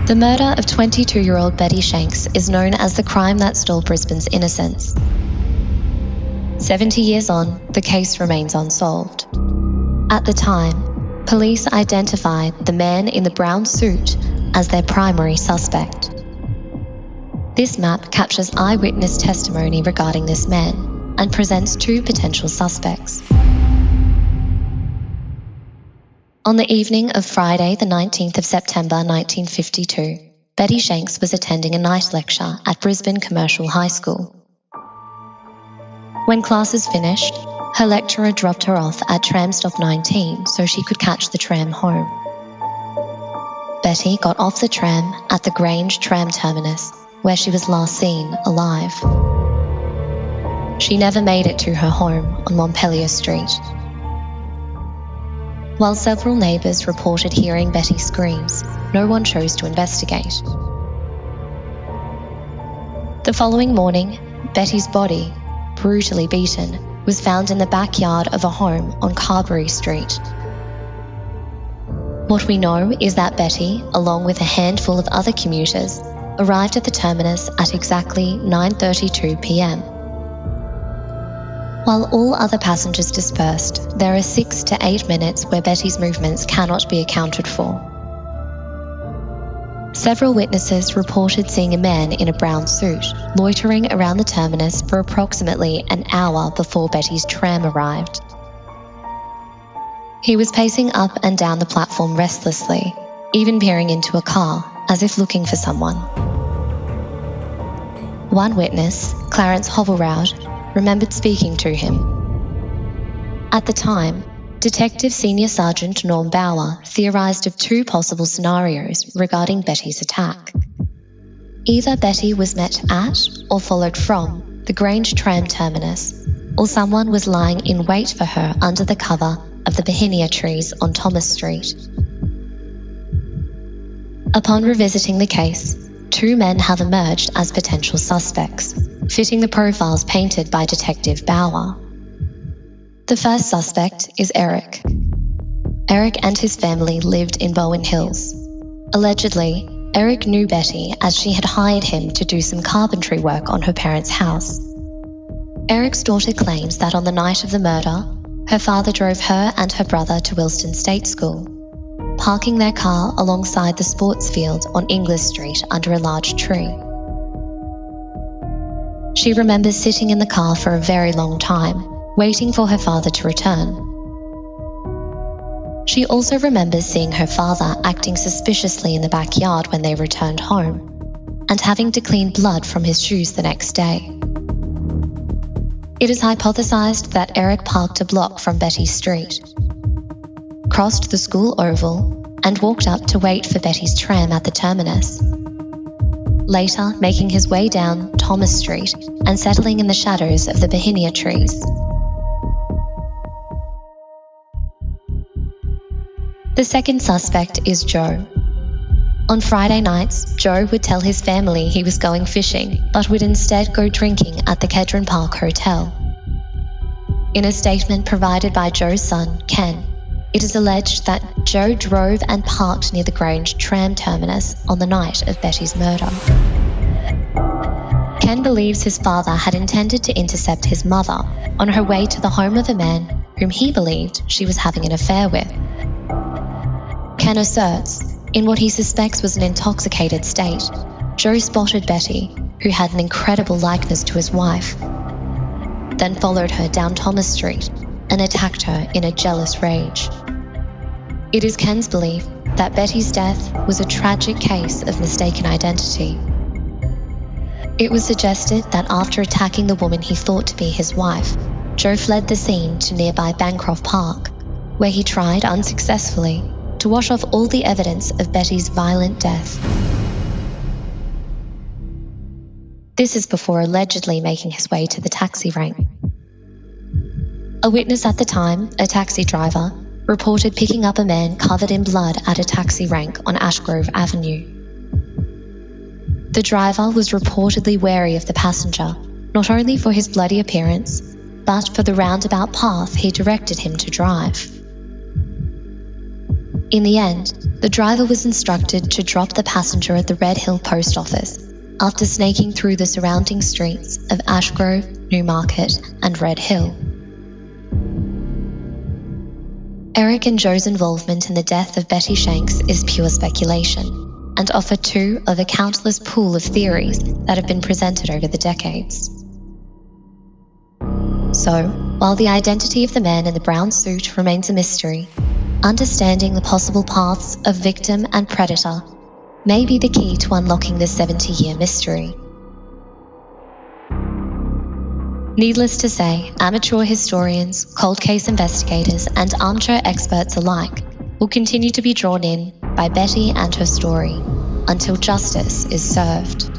The murder of 22-year-old Betty Shanks is known as the crime that stole Brisbane's innocence. 70 years on, the case remains unsolved. At the time, police identified the man in the brown suit as their primary suspect. This map captures eyewitness testimony regarding this man and presents two potential suspects. On the evening of Friday, the 19th of September 1952, Betty Shanks was attending a night lecture at Brisbane Commercial High School. When classes finished, her lecturer dropped her off at tram stop 19 so she could catch the tram home. Betty got off the tram at the Grange tram terminus, where she was last seen alive. She never made it to her home on Montpellier Street. While several neighbours reported hearing Betty's screams, no one chose to investigate. The following morning, Betty's body, brutally beaten, was found in the backyard of a home on Carberry Street. What we know is that Betty, along with a handful of other commuters, arrived at the terminus at exactly 9:32 p.m. While all other passengers dispersed, there are 6 to 8 minutes where Betty's movements cannot be accounted for. Several witnesses reported seeing a man in a brown suit loitering around the terminus for approximately an hour before Betty's tram arrived. He was pacing up and down the platform restlessly, even peering into a car, as if looking for someone. One witness, Clarence Hovelroud, remembered speaking to him. At the time, Detective Senior Sergeant Norm Bauer theorised of 2 possible scenarios regarding Betty's attack. Either Betty was met at or followed from the Grange tram terminus, or someone was lying in wait for her under the cover of the Bohinia trees on Thomas Street. Upon revisiting the case, 2 men have emerged as potential suspects, fitting the profiles painted by Detective Bauer. The first suspect is Eric. Eric and his family lived in Bowen Hills. Allegedly, Eric knew Betty as she had hired him to do some carpentry work on her parents' house. Eric's daughter claims that on the night of the murder, her father drove her and her brother to Wilston State School, parking their car alongside the sports field on Inglis Street under a large tree. She remembers sitting in the car for a very long time, waiting for her father to return. She also remembers seeing her father acting suspiciously in the backyard when they returned home, and having to clean blood from his shoes the next day. It is hypothesized that Eric parked a block from Betty's street, crossed the school oval, and walked up to wait for Betty's tram at the terminus, later making his way down Thomas Street and settling in the shadows of the Bohinia trees. The second suspect is Joe. On Friday nights, Joe would tell his family he was going fishing, but would instead go drinking at the Kedron Park Hotel. In a statement provided by Joe's son, Ken, it is alleged that Joe drove and parked near the Grange tram terminus on the night of Betty's murder. Ken believes his father had intended to intercept his mother on her way to the home of a man whom he believed she was having an affair with. Ken asserts, in what he suspects was an intoxicated state, Joe spotted Betty, who had an incredible likeness to his wife, then followed her down Thomas Street and attacked her in a jealous rage. It is Ken's belief that Betty's death was a tragic case of mistaken identity. It was suggested that after attacking the woman he thought to be his wife, Joe fled the scene to nearby Bancroft Park, where he tried unsuccessfully to wash off all the evidence of Betty's violent death. This is before allegedly making his way to the taxi rank. A witness at the time, a taxi driver, reported picking up a man covered in blood at a taxi rank on Ashgrove Avenue. The driver was reportedly wary of the passenger, not only for his bloody appearance, but for the roundabout path he directed him to drive. In the end, the driver was instructed to drop the passenger at the Red Hill post office after snaking through the surrounding streets of Ashgrove, Newmarket, and Red Hill. Eric and Joe's involvement in the death of Betty Shanks is pure speculation, and offer two of a countless pool of theories that have been presented over the decades. So, while the identity of the man in the brown suit remains a mystery, understanding the possible paths of victim and predator may be the key to unlocking this 70-year mystery. Needless to say, amateur historians, cold case investigators, and armchair experts alike will continue to be drawn in by Betty and her story until justice is served.